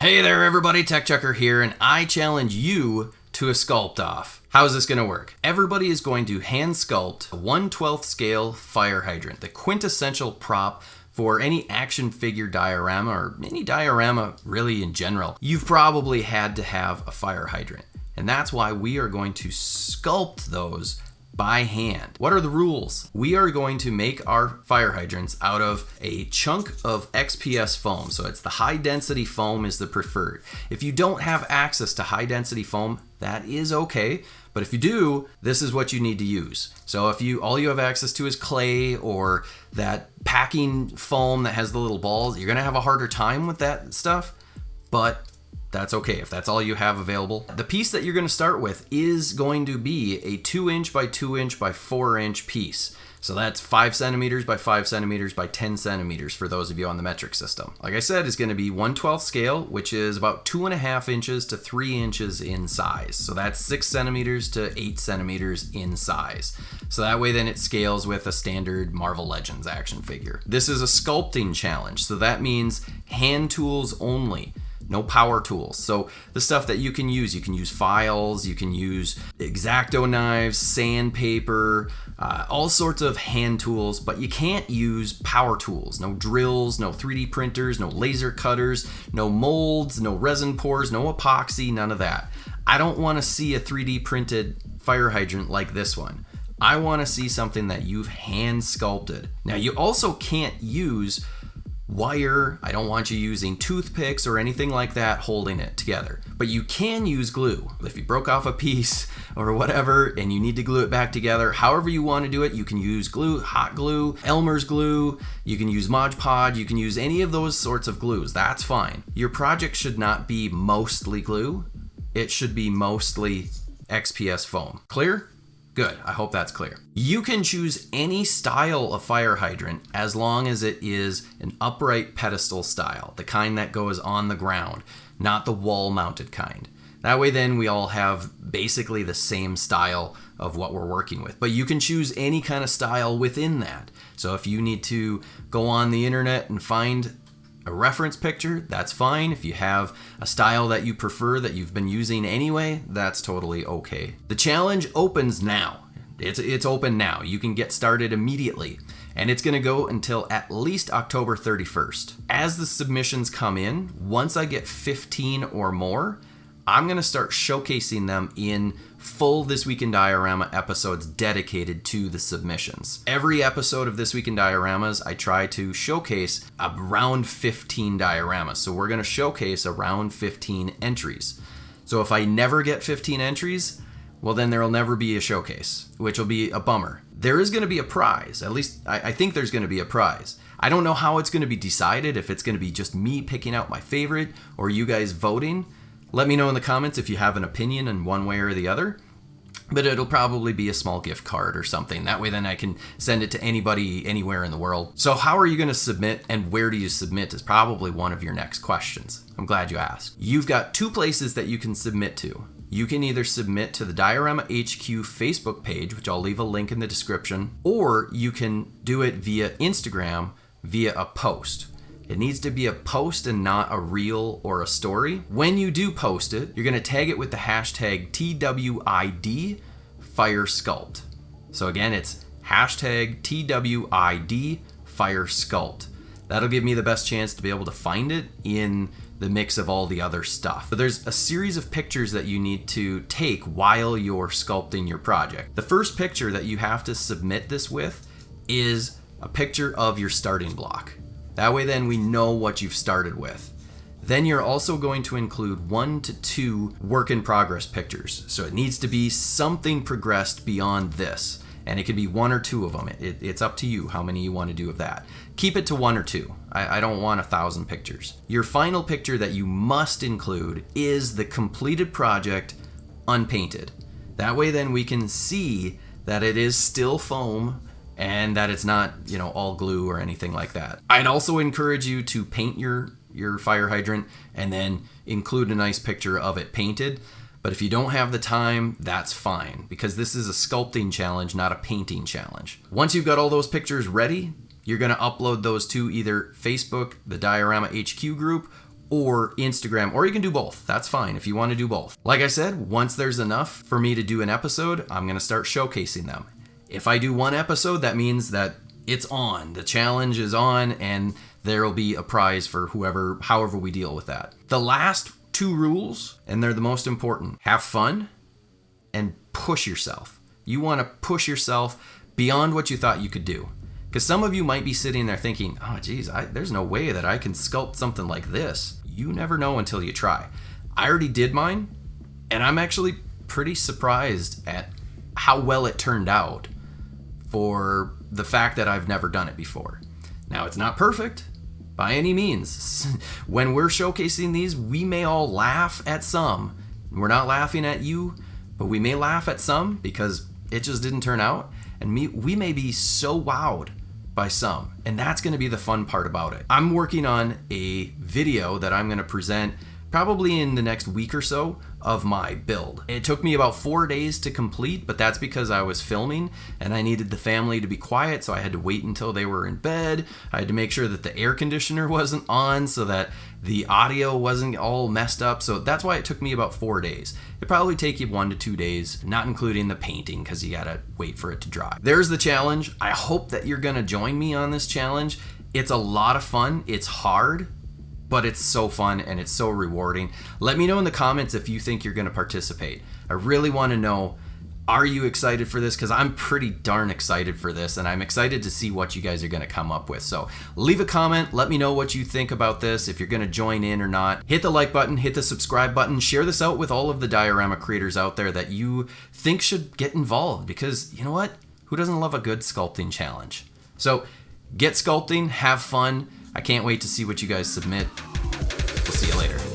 Hey there everybody, Tech Chucker here, and I challenge you to a sculpt off. How's this gonna work? Everybody is going to hand sculpt a 1/12 scale fire hydrant, the quintessential prop for any action figure diorama or any diorama really in general. You've probably had to have a fire hydrant, and that's why we are going to sculpt those by hand. What are the rules? We are going to make our fire hydrants out of a chunk of XPS foam. So it's the high density foam is the preferred. If you don't have access to high density foam, that is okay. But if you do, this is what you need to use. So if all you have access to is clay or that packing foam that has the little balls, you're gonna have a harder time with that stuff, but that's okay if that's all you have available. The piece that you're going to start with is going to be a 2" by 2" by 4" piece. So that's 5 centimeters by 5 centimeters by 10 centimeters for those of you on the metric system. Like I said, it's going to be 1/12 scale, which is about 2.5 inches to 3 inches in size. So that's 6 centimeters to 8 centimeters in size. So that way then it scales with a standard Marvel Legends action figure. This is a sculpting challenge. So that means hand tools only. No power tools. So the stuff that you can use files, you can use X-Acto knives, sandpaper, all sorts of hand tools, but you can't use power tools. No drills, no 3D printers, no laser cutters, no molds, no resin pours, no epoxy, none of that. I don't want to see a 3D printed fire hydrant like this one. I want to see something that you've hand sculpted. Now you also can't use wire. I don't want you using toothpicks or anything like that holding it together, but you can use glue. If you broke off a piece or whatever and you need to glue it back together, however you want to do it, you can use glue, hot glue, Elmer's glue, you can use Mod Podge, you can use any of those sorts of glues. That's fine. Your project should not be mostly glue. It should be mostly XPS foam. Clear? Good, I hope that's clear. You can choose any style of fire hydrant as long as it is an upright pedestal style, the kind that goes on the ground, not the wall mounted kind. That way then we all have basically the same style of what we're working with, but you can choose any kind of style within that. So if you need to go on the internet and find a reference picture, that's fine. If you have a style that you prefer that you've been using anyway, that's totally okay. The challenge opens now. It's open now. You can get started immediately, and it's gonna go until at least October 31st. As the submissions come in, once I get 15 or more, I'm gonna start showcasing them in full This Week in Diorama episodes dedicated to the submissions. Every episode of This Week in Dioramas, I try to showcase around 15 dioramas. So we're gonna showcase around 15 entries. So if I never get 15 entries, well then there'll never be a showcase, which will be a bummer. There is gonna be a prize, at least I think there's gonna be a prize. I don't know how it's gonna be decided, if it's gonna be just me picking out my favorite or you guys voting. Let me know in the comments if you have an opinion in one way or the other, but it'll probably be a small gift card or something. That way then I can send it to anybody anywhere in the world. So how are you gonna submit and where do you submit is probably one of your next questions. I'm glad you asked. You've got 2 places that you can submit to. You can either submit to the Diorama HQ Facebook page, which I'll leave a link in the description, or you can do it via Instagram via a post. It needs to be a post and not a reel or a story. When you do post it, you're gonna tag it with the hashtag TWID Fire Sculpt. So again, it's hashtag TWID Fire Sculpt. That'll give me the best chance to be able to find it in the mix of all the other stuff. But there's a series of pictures that you need to take while you're sculpting your project. The first picture that you have to submit this with is a picture of your starting block. That way then we know what you've started with. Then you're also going to include 1 to 2 work in progress pictures. So it needs to be something progressed beyond this. And it could be 1 or 2 of them. It's up to you how many you want to do of that. Keep it to 1 or 2. I don't want 1,000 pictures. Your final picture that you must include is the completed project unpainted. That way then we can see that it is still foam and that it's not, all glue or anything like that. I'd also encourage you to paint your fire hydrant and then include a nice picture of it painted. But if you don't have the time, that's fine, because this is a sculpting challenge, not a painting challenge. Once you've got all those pictures ready, you're gonna upload those to either Facebook, the Diorama HQ group, or Instagram, or you can do both. That's fine if you want to do both. Like I said, once there's enough for me to do an episode, I'm going to start showcasing them. If I do one episode, that means that it's on. The challenge is on, and there will be a prize for however we deal with that. The last 2 rules, and they're the most important: have fun and push yourself. You want to push yourself beyond what you thought you could do. Because some of you might be sitting there thinking, oh geez, there's no way that I can sculpt something like this. You never know until you try. I already did mine, and I'm actually pretty surprised at how well it turned out for the fact that I've never done it before. Now, it's not perfect by any means. When we're showcasing these, we may all laugh at some. We're not laughing at you, but we may laugh at some because it just didn't turn out. And we may be so wowed by some. And that's going to be the fun part about it. I'm working on a video that I'm going to present probably in the next week or so of my build. It took me about 4 days to complete, but that's because I was filming and I needed the family to be quiet, so I had to wait until they were in bed. I had to make sure that the air conditioner wasn't on so that the audio wasn't all messed up. So that's why it took me about 4 days. It probably take you 1 to 2 days, not including the painting because you gotta wait for it to dry. There's the challenge. I hope that you're gonna join me on this challenge. It's a lot of fun. It's hard, but it's so fun and it's so rewarding. Let me know in the comments if you think you're going to participate. I really want to know, are you excited for this? Because I'm pretty darn excited for this, and I'm excited to see what you guys are going to come up with. So leave a comment. Let me know what you think about this, if you're going to join in or not. Hit the like button, hit the subscribe button, share this out with all of the diorama creators out there that you think should get involved, because you know what? Who doesn't love a good sculpting challenge? So get sculpting, have fun. I can't wait to see what you guys submit. We'll see you later.